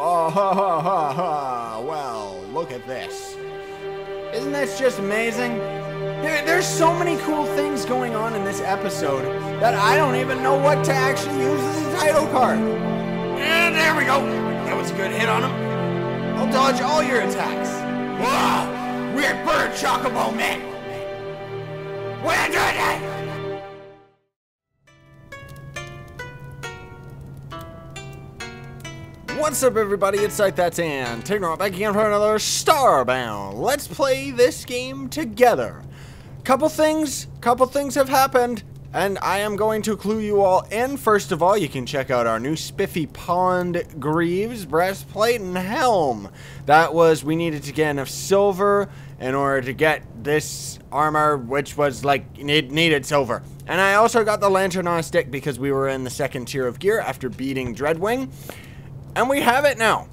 Oh, ha, ha, ha, ha. Well, look at this. Isn't this just amazing? There's so many cool things going on in this episode that I don't even know what to actually use as a title card. And there we go. That was a good hit on him. I'll dodge all your attacks. Whoa! We're bird chocobo men. We're doing it! What's up, everybody? It's Scythe, that's Ann. Taking it back again for another Starbound. Let's play this game together. Couple things have happened, and I am going to clue you all in. First of all, you can check out our new Spiffy Pond Greaves breastplate and helm. That was, we needed to get enough silver in order to get this armor, which was like, it needed silver. And I also got the lantern on a stick because we were in the second tier of gear after beating Dreadwing. And we have it now.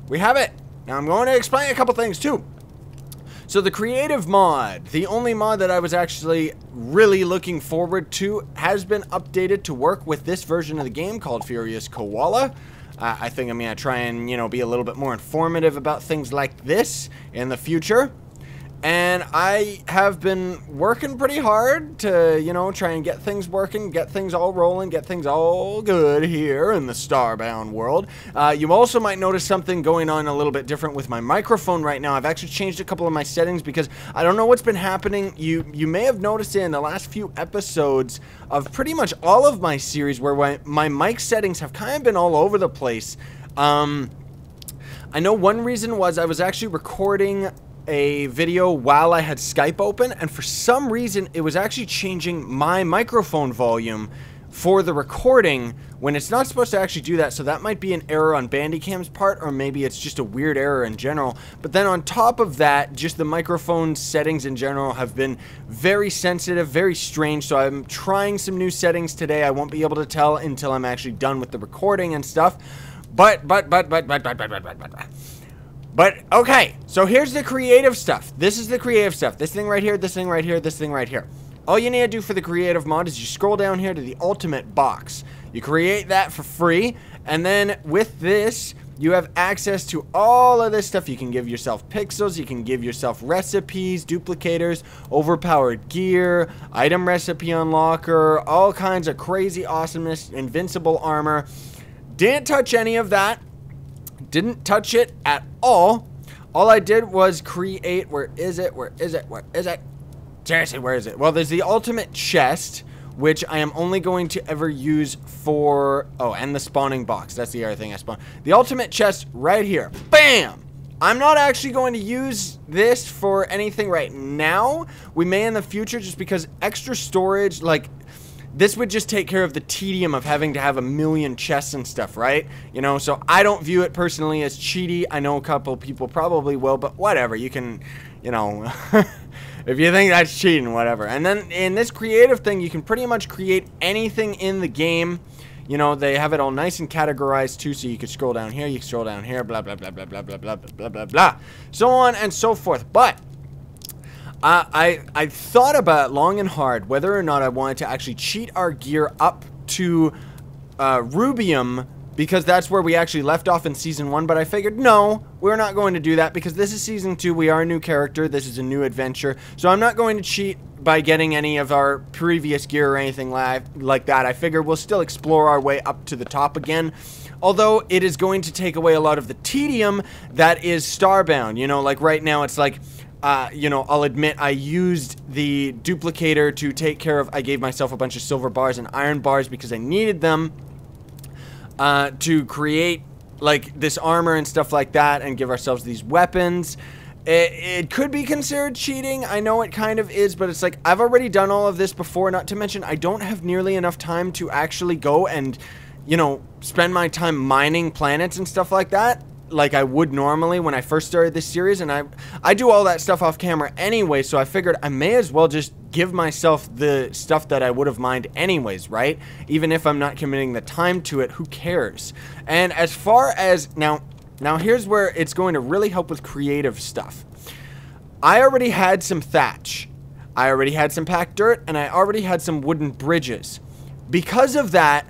We have it. Now I'm going to explain a couple things too. So the creative mod, the only mod that I was actually really looking forward to, has been updated to work with this version of the game called Furious Koala. I think I'm going to try and, you know, be a little bit more informative about things like this in the future. And I have been working pretty hard to, you know, try and get things working, get things all rolling, get things all good here in the Starbound world. You also might notice something going on a little bit different with my microphone right now. I've actually changed a couple of my settings because I don't know what's been happening. You may have noticed it in the last few episodes of pretty much all of my series where my mic settings have kind of been all over the place. I know one reason was I was actually recording a video while I had Skype open, and for some reason it was actually changing my microphone volume for the recording when it's not supposed to actually do that. So that might be an error on Bandicam's part, or maybe it's just a weird error in general. But then on top of that, just the microphone settings in general have been very sensitive, very strange. So I'm trying some new settings today. I won't be able to tell until I'm actually done with the recording and stuff. But okay, so here's the creative stuff. This is the creative stuff. This thing right here, this thing right here, this thing right here. All you need to do for the creative mod is you scroll down here to the ultimate box. You create that for free, and then with this, you have access to all of this stuff. You can give yourself pixels, you can give yourself recipes, duplicators, overpowered gear, item recipe unlocker, all kinds of crazy awesomeness, invincible armor. Didn't touch any of that. Didn't touch it at all. All I did was create, where is it? Seriously, where is it? Well, there's the ultimate chest, which I am only going to ever use for, oh, and the spawning box. That's the other thing I spawned. The ultimate chest right here. Bam! I'm not actually going to use this for anything right now. We may in the future, just because extra storage, like, this would just take care of the tedium of having to have a million chests and stuff, right? You know, so I don't view it personally as cheaty. I know a couple people probably will, but whatever. You can, you know, if you think that's cheating, whatever. And then in this creative thing, you can pretty much create anything in the game. You know, they have it all nice and categorized too, so you can scroll down here, you can scroll down here, blah, blah, blah, blah, blah, blah, blah, blah, blah, blah, so on and so forth. But I thought about it long and hard whether or not I wanted to actually cheat our gear up to Rubium, because that's where we actually left off in Season 1, but I figured, no, we're not going to do that because this is Season 2, we are a new character, this is a new adventure, so I'm not going to cheat by getting any of our previous gear or anything like that. I figure we'll still explore our way up to the top again, although it is going to take away a lot of the tedium that is Starbound. You know, like right now it's like, you know, I'll admit I used the duplicator to take care of, I gave myself a bunch of silver bars and iron bars because I needed them to create like this armor and stuff like that and give ourselves these weapons. It could be considered cheating. I know it kind of is, but it's like I've already done all of this before, not to mention I don't have nearly enough time to actually go and, you know, spend my time mining planets and stuff like that, like I would normally when I first started this series, and I do all that stuff off camera anyway, so I figured I may as well just give myself the stuff that I would have mined anyways, right? Even if I'm not committing the time to it, who cares? And as far as, now here's where it's going to really help with creative stuff. I already had some thatch, I already had some packed dirt, and I already had some wooden bridges. Because of that,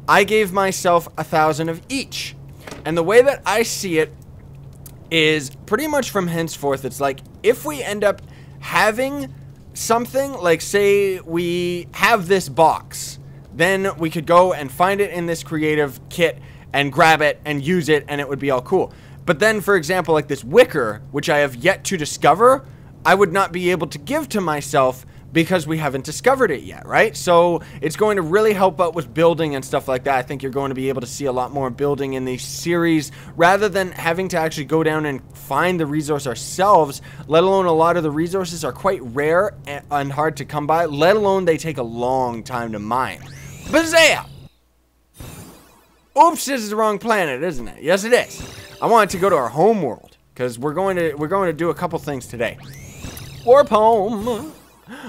I gave myself 1,000 of each. And the way that I see it is pretty much from henceforth, it's like if we end up having something, like say we have this box, then we could go and find it in this creative kit and grab it and use it, and it would be all cool. But then, for example, like this wicker, which I have yet to discover, I would not be able to give to myself because we haven't discovered it yet, right? So it's going to really help out with building and stuff like that. I think you're going to be able to see a lot more building in the series rather than having to actually go down and find the resource ourselves, let alone a lot of the resources are quite rare and hard to come by, let alone they take a long time to mine. Bazaya! Oops, this is the wrong planet, isn't it? Yes, it is. I wanted to go to our home world because we're going to do a couple things today. Warp home.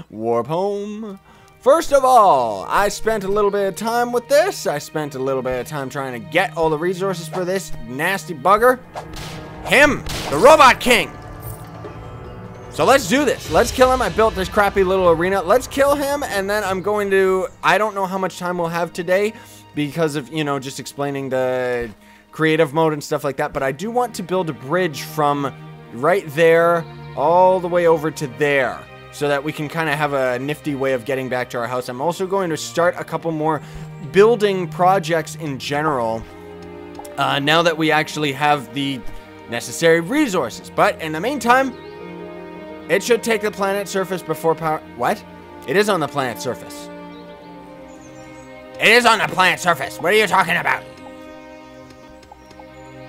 Warp home. First of all, I spent a little bit of time with this. I spent a little bit of time trying to get all the resources for this nasty bugger. Him, the Robot King. So let's do this. Let's kill him. I built this crappy little arena. Let's kill him, and then I'm going to... I don't know how much time we'll have today because of, you know, just explaining the creative mode and stuff like that. But I do want to build a bridge from right there all the way over to there so that we can kind of have a nifty way of getting back to our house. I'm also going to start a couple more building projects in general now that we actually have the necessary resources. But in the meantime... it should take the planet's surface before power... What? It is on the planet's surface. It is on the planet's surface. What are you talking about?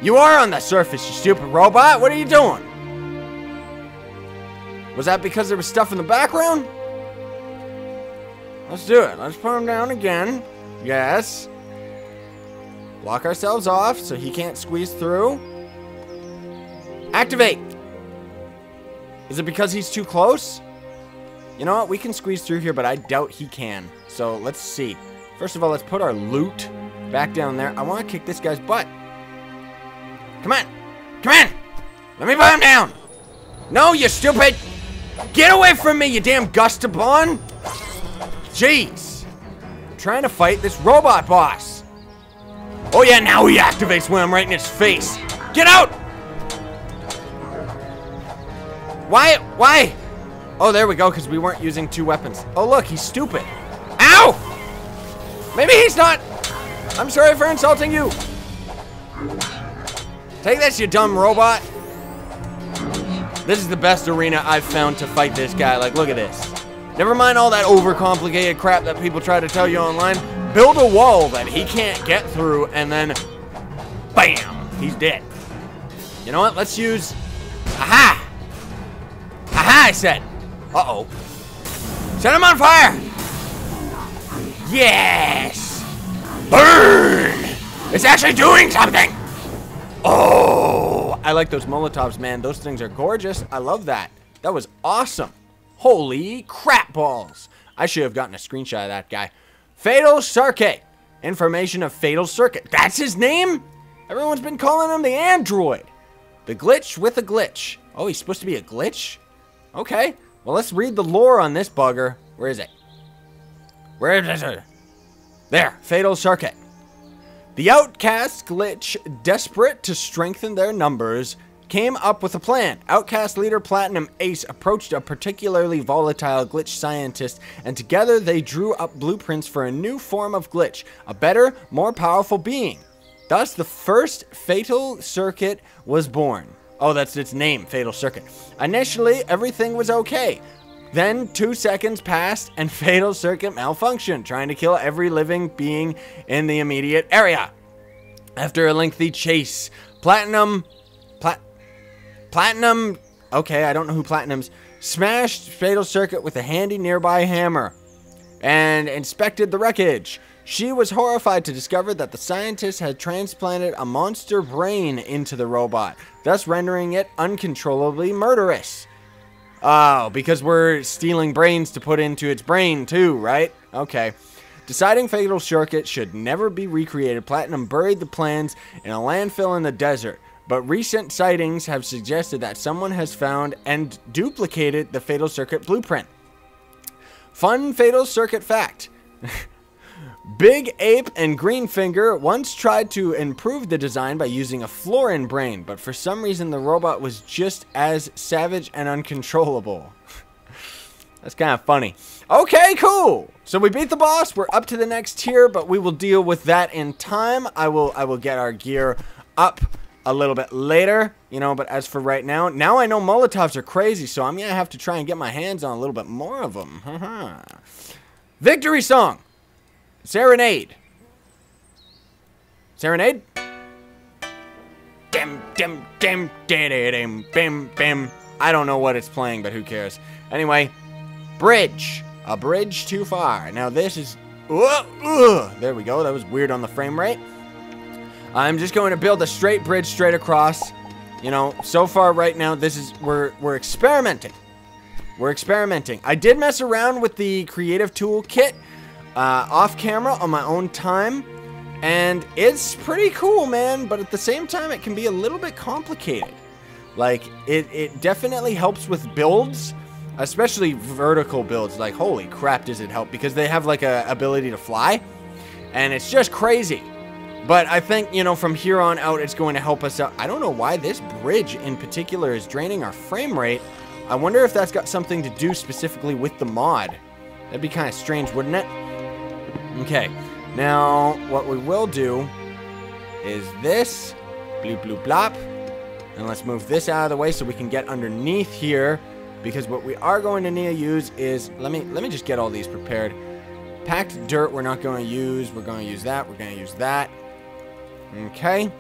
You are on the surface, you stupid robot. What are you doing? Was that because there was stuff in the background? Let's do it. Let's put him down again. Yes. Block ourselves off so he can't squeeze through. Activate. Is it because he's too close? You know what? We can squeeze through here, but I doubt he can. So let's see. First of all, let's put our loot back down there. I want to kick this guy's butt. Come on. Come on. Let me put him down. No, you stupid. Get away from me, you damn Gustabon. Jeez. I'm trying to fight this robot boss. Oh yeah, now he activates when I'm right in his face. Get out. Why? Oh, there we go, because we weren't using two weapons. Oh, look, he's stupid. Ow! Maybe he's not. I'm sorry for insulting you. Take this, you dumb robot. This is the best arena I've found to fight this guy. Like, look at this. Never mind all that overcomplicated crap that people try to tell you online. Build a wall that he can't get through, and then, bam, he's dead. You know what? Let's use... Aha! Aha, I said. Uh-oh. Set him on fire! Yes! Burn! It's actually doing something! Oh! I like those Molotovs, man. Those things are gorgeous. I love that. That was awesome. Holy crap balls. I should have gotten a screenshot of that guy. Fatal Circuit. Information of Fatal Circuit. That's his name? Everyone's been calling him the android. The glitch with a glitch. Oh, he's supposed to be a glitch? Okay. Well, let's read the lore on this bugger. Where is it? Where is it? There. Fatal Circuit. The Outcast glitch, desperate to strengthen their numbers, came up with a plan. Outcast leader Platinum Ace approached a particularly volatile glitch scientist, and together they drew up blueprints for a new form of glitch, a better, more powerful being. Thus, the first Fatal Circuit was born. Oh, that's its name, Fatal Circuit. Initially, everything was okay. Then, 2 seconds passed, and Fatal Circuit malfunctioned, trying to kill every living being in the immediate area. After a lengthy chase, Platinum, okay, I don't know who Platinum's, smashed Fatal Circuit with a handy nearby hammer and inspected the wreckage. She was horrified to discover that the scientist had transplanted a monster brain into the robot, thus rendering it uncontrollably murderous. Oh, because we're stealing brains to put into its brain too, right? Okay. Deciding Fatal Circuit should never be recreated, Platinum buried the plans in a landfill in the desert. But recent sightings have suggested that someone has found and duplicated the Fatal Circuit blueprint. Fun Fatal Circuit fact. Big Ape and Greenfinger once tried to improve the design by using a Florin brain, but for some reason the robot was just as savage and uncontrollable. That's kind of funny. Okay, cool. So we beat the boss. We're up to the next tier, but we will deal with that in time. I will get our gear up a little bit later, you know, but as for right now, I know Molotovs are crazy, so I'm going to have to try and get my hands on a little bit more of them. Victory song. Serenade. Serenade? Dim, dim, dim, dim, dim, bim, bim. I don't know what it's playing, but who cares? Anyway, bridge. A bridge too far. Now this is... there we go. That was weird on the frame rate. I'm just going to build a straight bridge straight across. You know, so far right now, this is... We're experimenting. We're experimenting. I did mess around with the creative toolkit off camera on my own time, and it's pretty cool, man, but at the same time it can be a little bit complicated. Like it definitely helps with builds, especially vertical builds. Like, holy crap, does it help, because they have like a ability to fly, and it's just crazy. But I think, you know, from here on out it's going to help us out. I don't know why this bridge in particular is draining our frame rate. I wonder if that's got something to do specifically with the mod. That'd be kind of strange, wouldn't it? Okay, now what we will do is this, bloop, bloop, blop, and let's move this out of the way so we can get underneath here, because what we are going to need to use is, let me just get all these prepared. Packed dirt we're not going to use, we're going to use that, we're going to use that. Okay,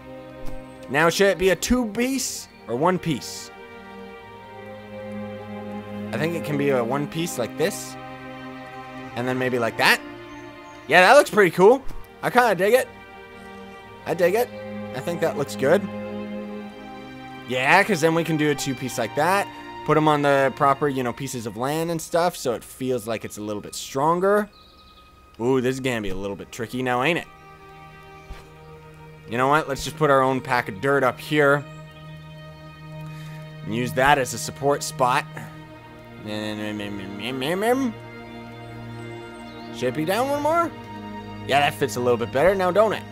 now should it be a 2-piece or 1-piece? I think it can be a 1-piece like this, and then maybe like that. Yeah, that looks pretty cool. I kind of dig it. I dig it. I think that looks good. Yeah, because then we can do a 2-piece like that. Put them on the proper, you know, pieces of land and stuff, so it feels like it's a little bit stronger. Ooh, this is going to be a little bit tricky now, ain't it? You know what? Let's just put our own pack of dirt up here. And use that as a support spot. Should it be down one more? Yeah, that fits a little bit better now, don't it?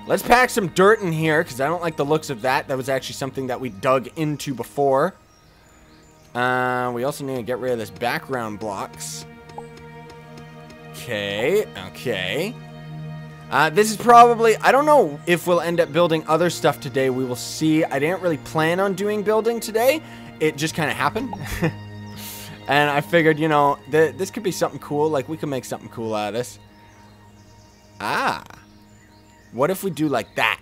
Let's pack some dirt in here, because I don't like the looks of that. That was actually something that we dug into before. We also need to get rid of this background blocks. Okay, okay. This is probably... I don't know if we'll end up building other stuff today. We will see. I didn't really plan on doing building today. It just kind of happened. And I figured, you know, this could be something cool. Like, we could make something cool out of this. Ah. What if we do like that?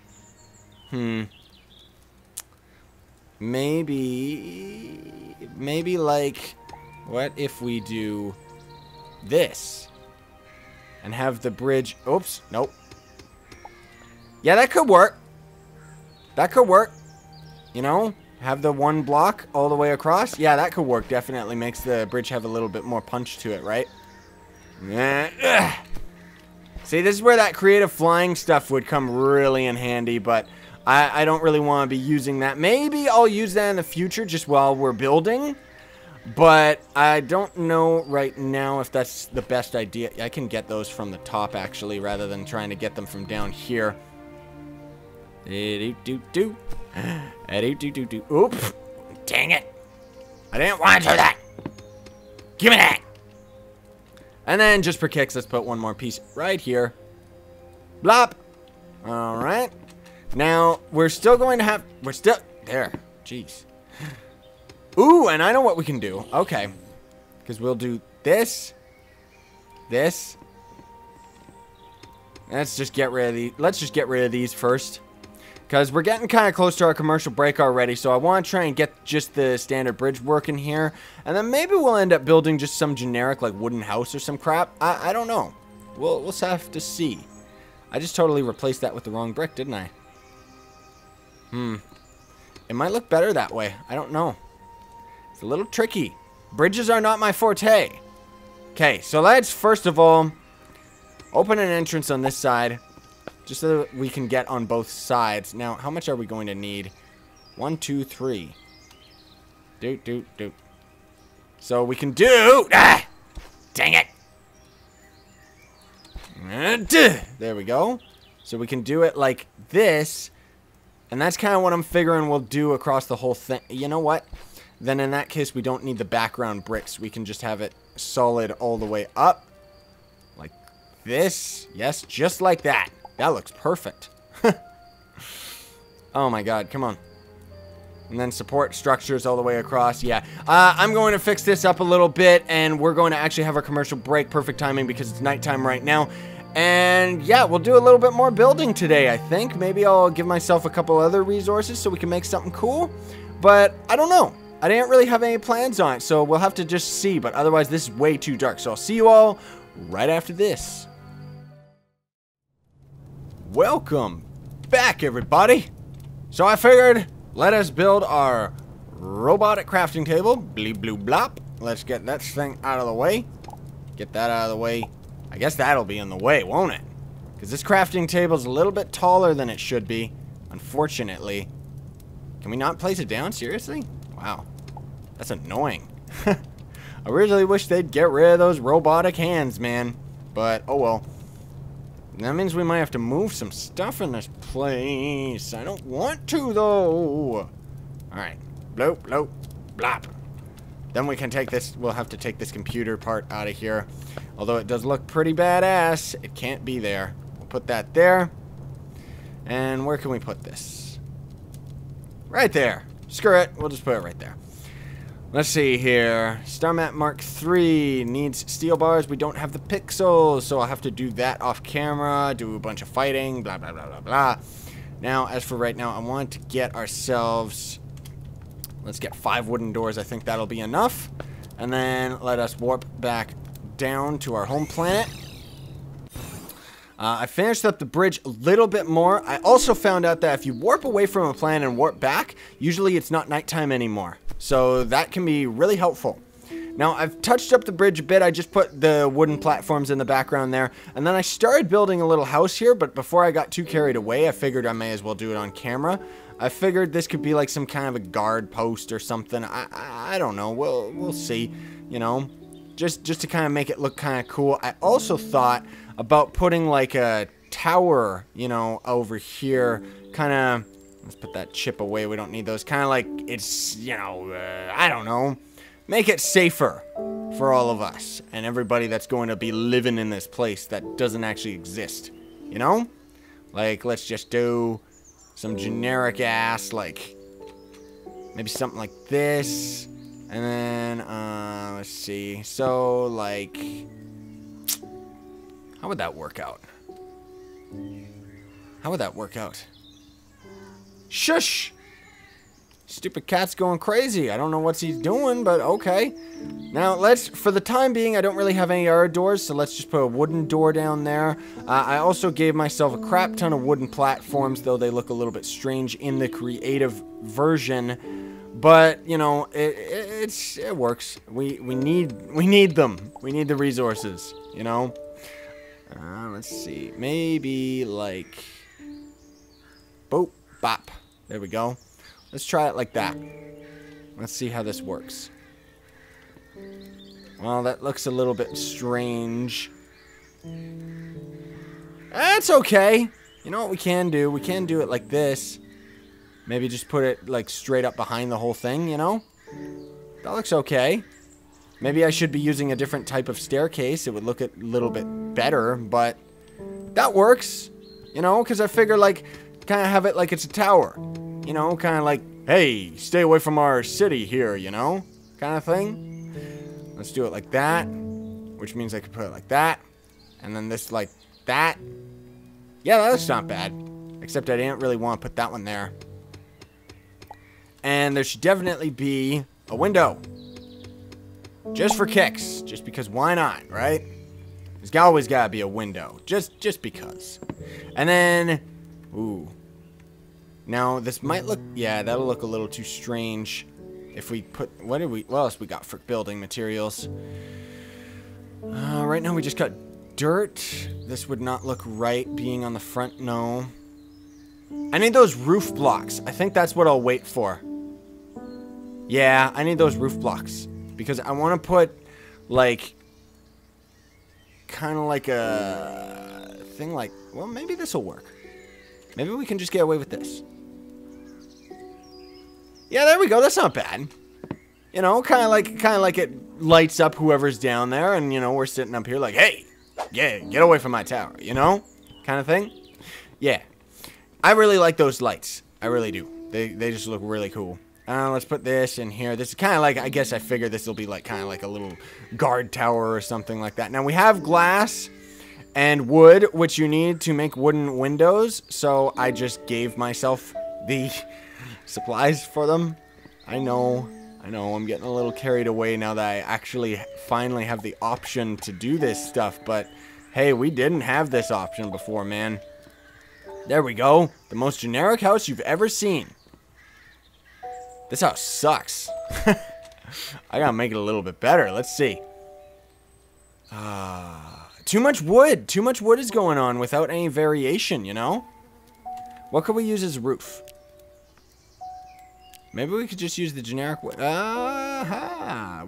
Maybe like, what if we do this? And have the bridge... Oops, nope. Yeah, that could work. That could work. You know? Have the one block all the way across. Yeah, that could work. Definitely makes the bridge have a little bit more punch to it, right? See, this is where that creative flying stuff would come really in handy, but I don't really want to be using that. Maybe I'll use that in the future just while we're building, but I don't know right now if that's the best idea. I can get those from the top, actually, rather than trying to get them from down here. Oops. Dang it. I didn't want to do that. Give me that. And then, just for kicks, let's put one more piece right here. Blop. Alright. Now, we're still going to have... We're still... There. Jeez. Ooh, and I know what we can do. Okay. Because we'll do this. This. Let's just get rid of these. Let's just get rid of these first. Because we're getting kind of close to our commercial break already, so I want to try and get just the standard bridge working here. And then maybe we'll end up building just some generic, like, wooden house or some crap. I don't know. We'll have to see. I just totally replaced that with the wrong brick, didn't I? It might look better that way. I don't know. It's a little tricky. Bridges are not my forte. Okay, so let's, first of all, open an entrance on this side. Just so that we can get on both sides. Now, how much are we going to need? 1, 2, 3. Do. So we can do... Ah! Dang it. There we go. So we can do it like this. And that's kind of what I'm figuring we'll do across the whole thing. You know what? Then in that case, we don't need the background bricks. We can just have it solid all the way up. Like this. Yes, just like that. That looks perfect. Oh my god, come on. And then support structures all the way across. Yeah, I'm going to fix this up a little bit, and we're going to actually have our commercial break. Perfect timing because it's nighttime right now. And yeah, we'll do a little bit more building today, I think. Maybe I'll give myself a couple other resources so we can make something cool. But I don't know. I didn't really have any plans on it, so we'll have to just see. But otherwise, this is way too dark. So I'll see you all right after this. Welcome back, everybody. So I figured, let us build our robotic crafting table. Bleep, bloop, blop. Let's get that thing out of the way. Get that out of the way. I guess that'll be in the way, won't it? Because this crafting table is a little bit taller than it should be, unfortunately. Can we not place it down? Seriously? Wow. That's annoying. I really wish they'd get rid of those robotic hands, man. But, oh well. That means we might have to move some stuff in this place. I don't want to, though. Alright. Bloop, bloop, blop. Then we can take this, we'll have to take this computer part out of here. Although it does look pretty badass, it can't be there. We'll put that there. And where can we put this? Right there. Screw it, we'll just put it right there. Let's see here. Star Map Mark III needs steel bars. We don't have the pixels, so I'll have to do that off camera, do a bunch of fighting, blah, blah, blah, blah, blah. Now, as for right now, I want to get ourselves... Let's get 5 wooden doors. I think that'll be enough. And then let us warp back down to our home planet. I finished up the bridge a little bit more. I also found out that if you warp away from a planet and warp back, usually it's not nighttime anymore. So that can be really helpful. Now, I've touched up the bridge a bit. I just put the wooden platforms in the background there. And then I started building a little house here, but before I got too carried away, I figured I may as well do it on camera. I figured this could be like some kind of a guard post or something. I don't know. We'll see, you know. Just to kind of make it look kind of cool. I also thought about putting like a tower, you know, over here. Kind of, let's put that chip away. We don't need those. Kind of like it's, you know, I don't know. Make it safer for all of us and everybody that's going to be living in this place that doesn't actually exist, you know? Like, let's just do some generic ass, like, maybe something like this. And then, let's see. So, like, how would that work out? How would that work out? Shush! Stupid cat's going crazy. I don't know what he's doing, but okay. Now, for the time being, I don't really have any other doors, so let's just put a wooden door down there. I also gave myself a crap ton of wooden platforms, though they look a little bit strange in the creative version. But, you know, it works. We need them. We need the resources, you know? Let's see. Maybe, like... Boop, bop. There we go. Let's try it like that. Let's see how this works. Well, that looks a little bit strange. That's okay. You know what we can do? We can do it like this. Maybe just put it like straight up behind the whole thing, you know? That looks okay. Maybe I should be using a different type of staircase. It would look a little bit better, but that works. You know, because I figure like kind of have it like it's a tower. You know, kind of like, hey, stay away from our city here, you know? Kind of thing. Let's do it like that. Which means I could put it like that. And then this like that. Yeah, that's not bad. Except I didn't really want to put that one there. And there should definitely be a window. Just for kicks. Just because why not, right? There's always got to be a window. Just because. And then... Ooh. Now, this might look... Yeah, that'll look a little too strange. If we put... What else we got for building materials? Right now we just got dirt. This would not look right being on the front. No. I need those roof blocks. I think that's what I'll wait for. Yeah, I need those roof blocks. Because I want to put, like... kind of like a thing like, well, maybe this will work. Maybe we can just get away with this. Yeah, there we go. That's not bad. You know, kind of like it lights up whoever's down there, and you know, we're sitting up here like, hey, yeah, get away from my tower, you know, kind of thing. Yeah, I really like those lights. I really do. They just look really cool. Let's put this in here. This is kind of like, I guess I figure this will be like kind of like a little guard tower or something like that. Now we have glass and wood, which you need to make wooden windows. So I just gave myself the supplies for them. I know, I'm getting a little carried away now that I actually finally have the option to do this stuff. But hey, we didn't have this option before, man. There we go. The most generic house you've ever seen. This house sucks. I gotta make it a little bit better. Let's see. Too much wood. Too much wood is going on without any variation, you know? What could we use as a roof? Maybe we could just use the generic wood. We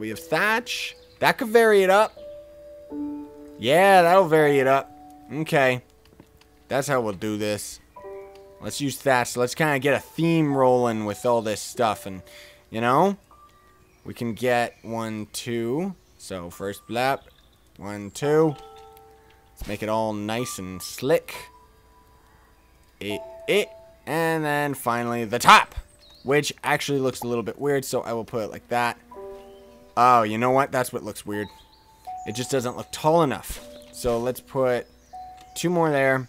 have thatch. That could vary it up. Yeah, that'll vary it up. Okay. That's how we'll do this. Let's use thatch. Let's kind of get a theme rolling with all this stuff. And, you know, we can get 1, 2. So, first blap. 1, 2. Let's make it all nice and slick. And then finally the top, which actually looks a little bit weird. So, I will put it like that. Oh, you know what? That's what looks weird. It just doesn't look tall enough. So, let's put 2 more there.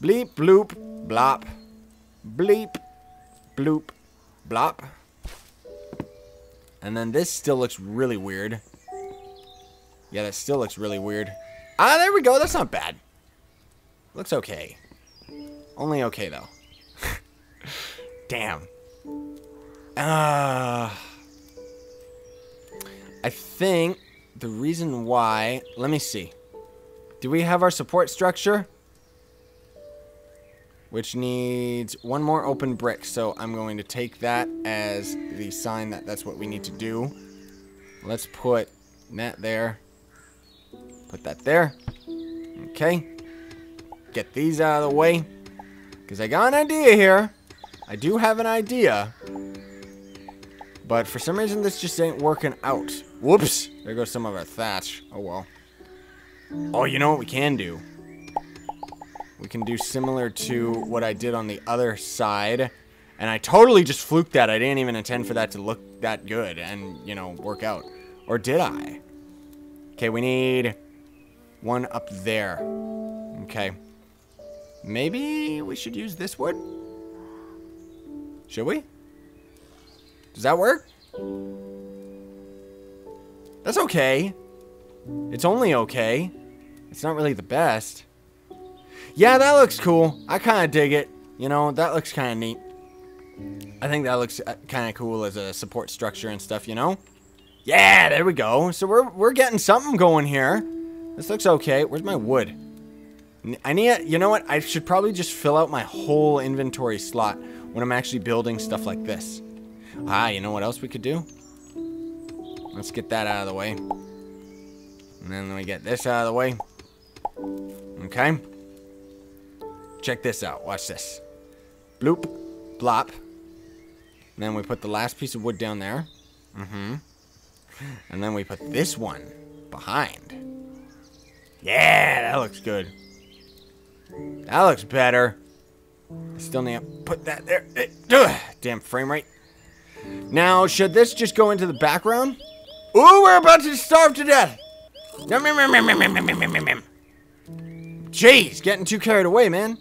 Bleep, bloop, blop. Bleep, bloop, blop. And then this still looks really weird. Yeah, that still looks really weird. Ah, there we go. That's not bad. Looks okay. Only okay, though. Damn. I think the reason why... Let me see. Do we have our support structure? Which needs 1 more open brick. So I'm going to take that as the sign that that's what we need to do. Let's put that there. Put that there. Okay. Get these out of the way. Because I got an idea here. I do have an idea. But for some reason this just ain't working out. Whoops. There goes some of our thatch. Oh well. Oh, you know what we can do? We can do similar to what I did on the other side. And I totally just fluked that. I didn't even intend for that to look that good and, you know, work out. Or did I? Okay, we need 1 up there. Okay. Maybe we should use this wood? Should we? Does that work? That's okay. It's only okay. It's not really the best. Yeah, that looks cool. I kind of dig it. You know, that looks kind of neat. I think that looks kind of cool as a support structure and stuff, you know? Yeah, there we go. So we're getting something going here. This looks okay. Where's my wood? I need, you know what? I should probably just fill out my whole inventory slot when I'm actually building stuff like this. You know what else we could do? Let's get that out of the way. And then we get this out of the way. Okay. Check this out. Watch this. Bloop. Blop. And then we put the last piece of wood down there. And then we put this one behind. Yeah, that looks good. That looks better. I still need to put that there. Damn frame rate. Now, should this just go into the background? Ooh, we're about to starve to death. Jeez, getting too carried away, man.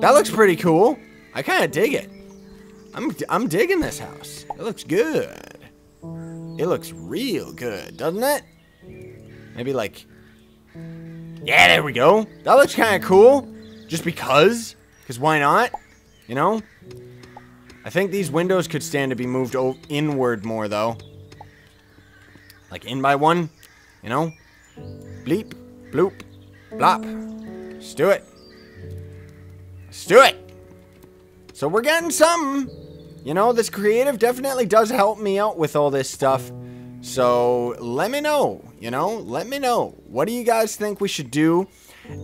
That looks pretty cool. I kind of dig it. I'm digging this house. It looks good. It looks real good, doesn't it? Maybe like... Yeah, there we go. That looks kind of cool. Just because. Because why not? You know? I think these windows could stand to be moved inward more, though. Like in by 1. You know? Bleep. Bloop. Blop. Let's do it. Let's do it. So we're getting something. You know, this creative definitely does help me out with all this stuff. So let me know. You know, let me know. What do you guys think we should do?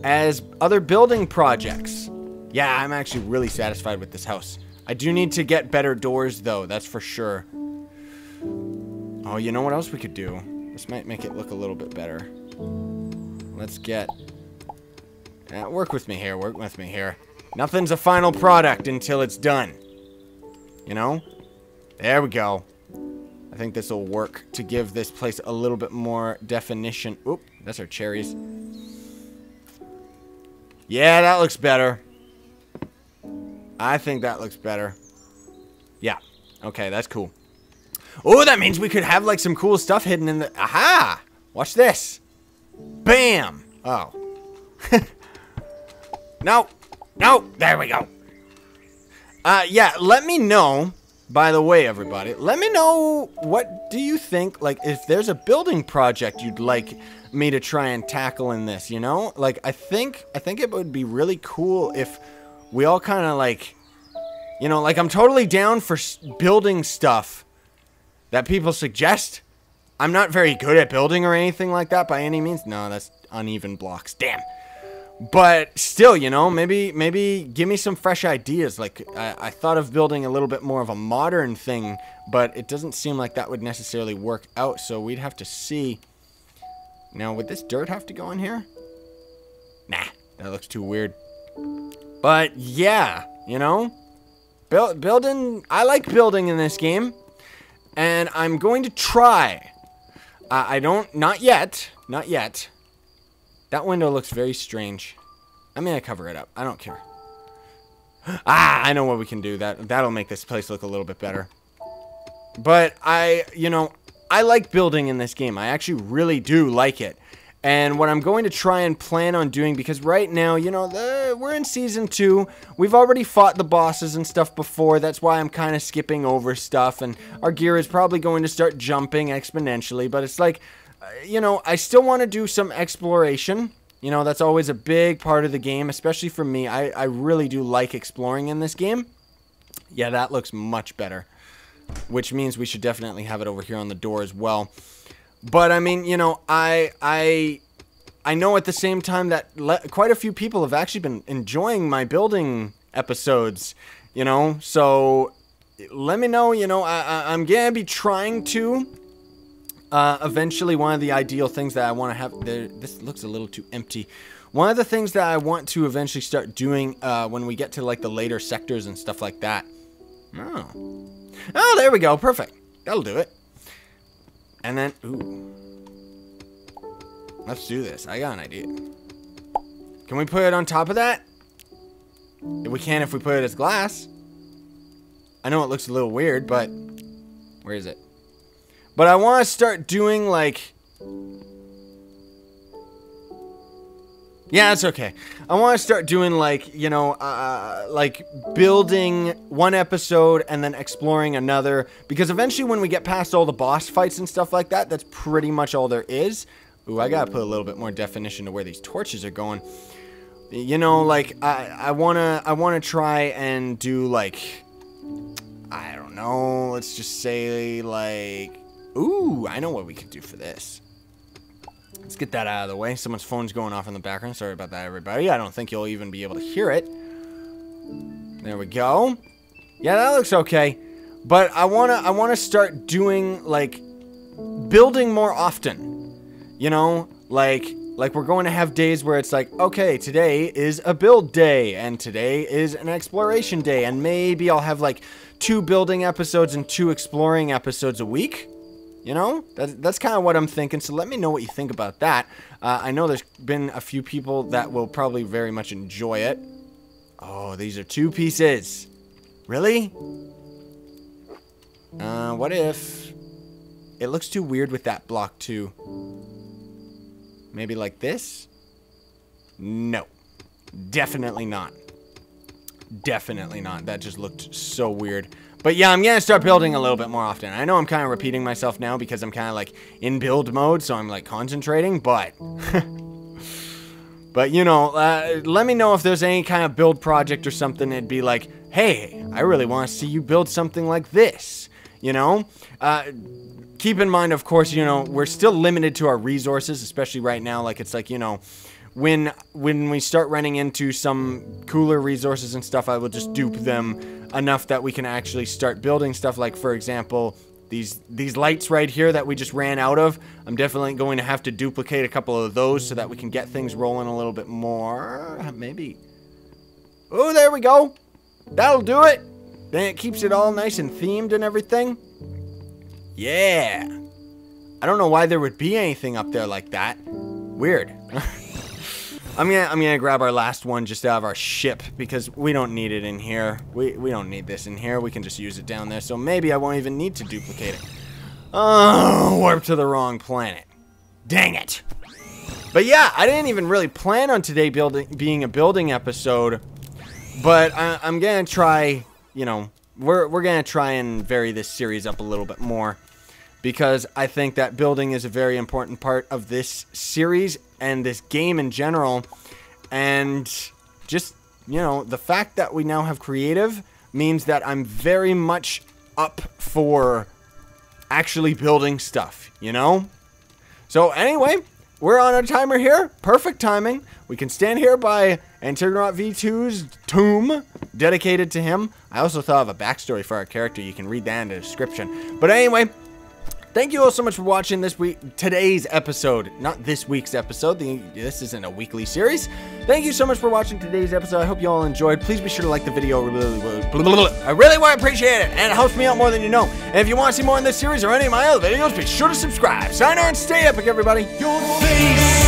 as other building projects. Yeah, I'm actually really satisfied with this house. I do need to get better doors, though. That's for sure. Oh, you know what else we could do? This might make it look a little bit better. Let's get... work with me here. Work with me here. Nothing's a final product until it's done. You know? There we go. I think this will work to give this place a little bit more definition. Oop, that's our cherries. Yeah, that looks better. I think that looks better. Yeah. Okay, that's cool. Oh, that means we could have, like, some cool stuff hidden in the... Aha! Watch this. Bam! Oh. No. No. There we go. Yeah, let me know, by the way, everybody. Let me know, what do you think, like, if there's a building project you'd like me to try and tackle in this, you know? Like, I think it would be really cool if we all kind of, like, you know, like, I'm totally down for building stuff that people suggest. I'm not very good at building or anything like that by any means. No, that's uneven blocks. Damn. But still, you know, maybe give me some fresh ideas. Like, I thought of building a little bit more of a modern thing, but it doesn't seem like that would necessarily work out, so we'd have to see. Now, would this dirt have to go in here? Nah, that looks too weird. But, yeah, you know, building, I like building in this game, and I'm going to try. Not yet. That window looks very strange. I'm gonna cover it up. I don't care. I know what we can do. That'll make this place look a little bit better. But you know, I like building in this game. I actually really do like it. And what I'm going to try and plan on doing, because right now, you know, we're in Season 2. We've already fought the bosses and stuff before. That's why I'm kind of skipping over stuff. And our gear is probably going to start jumping exponentially. But it's like, you know, I still want to do some exploration. You know, that's always a big part of the game, especially for me. I really do like exploring in this game. Yeah, that looks much better. Which means we should definitely have it over here on the door as well. But, I mean, you know, I know at the same time that quite a few people have actually been enjoying my building episodes, you know. So, let me know, you know, I'm going to be trying to... eventually, one of the ideal things that I want to have... This looks a little too empty. One of the things that I want to eventually start doing when we get to, like, the later sectors and stuff like that. Oh, there we go. Perfect. That'll do it. And then... Ooh. Let's do this. I got an idea. Can we put it on top of that? We can if we put it as glass. I know it looks a little weird, but... Where is it? But I want to start doing, like... Yeah, it's okay. I want to start doing, like, you know, like, building one episode and then exploring another. Because eventually when we get past all the boss fights and stuff like that, that's pretty much all there is. Ooh, I gotta put a little bit more definition to where these torches are going. You know, like, I wanna try and do, like... I don't know, let's just say, like... Ooh, I know what we could do for this. Let's get that out of the way. Someone's phone's going off in the background. Sorry about that, everybody. I don't think you'll even be able to hear it. There we go. Yeah, that looks okay. But I wanna start doing, like, building more often. You know, like we're going to have days where it's like, okay, today is a build day, and today is an exploration day, and maybe I'll have, like, 2 building episodes and 2 exploring episodes a week. You know, that's kind of what I'm thinking, so let me know what you think about that. I know there's been a few people that will probably very much enjoy it. Oh, these are 2 pieces. Really? What if... It looks too weird with that block, too. Maybe like this? No. Definitely not. Definitely not. That just looked so weird. But yeah, I'm going to start building a little bit more often. I know I'm kind of repeating myself now because I'm kind of like in build mode, so I'm like concentrating, but... But, you know, let me know if there's any kind of build project or something. It'd be like, hey, I really want to see you build something like this, you know? Keep in mind, of course, you know, we're still limited to our resources, especially right now. Like, it's like, you know, when we start running into some cooler resources and stuff, I will just dupe them enough that we can actually start building stuff. Like, for example, these lights right here that we just ran out of. I'm definitely going to have to duplicate a couple of those so that we can get things rolling a little bit more. Maybe. Oh, there we go. That'll do it. Then it keeps it all nice and themed and everything. Yeah. I don't know why there would be anything up there like that. Weird. I'm gonna grab our last one just out of our ship because we don't need it in here. We don't need this in here. We can just use it down there. So maybe I won't even need to duplicate it. Oh, warp to the wrong planet. Dang it. But yeah, I didn't even really plan on today being a building episode. But I'm gonna try, you know, we're gonna try and vary this series up a little bit more. Because I think that building is a very important part of this series and this game in general. And just, you know, the fact that we now have creative means that I'm very much up for actually building stuff, you know? So anyway, we're on a timer here. Perfect timing. We can stand here by Antigonaut V2's tomb, dedicated to him. I also thought of a backstory for our character. You can read that in the description. But anyway, thank you all so much for watching today's episode. Not this week's episode. This isn't a weekly series. Thank you so much for watching today's episode. I hope you all enjoyed. Please be sure to like the video. I really want to appreciate it. And it helps me out more than you know. And if you want to see more in this series or any of my other videos, be sure to subscribe. Sign on and stay epic, everybody. Your face.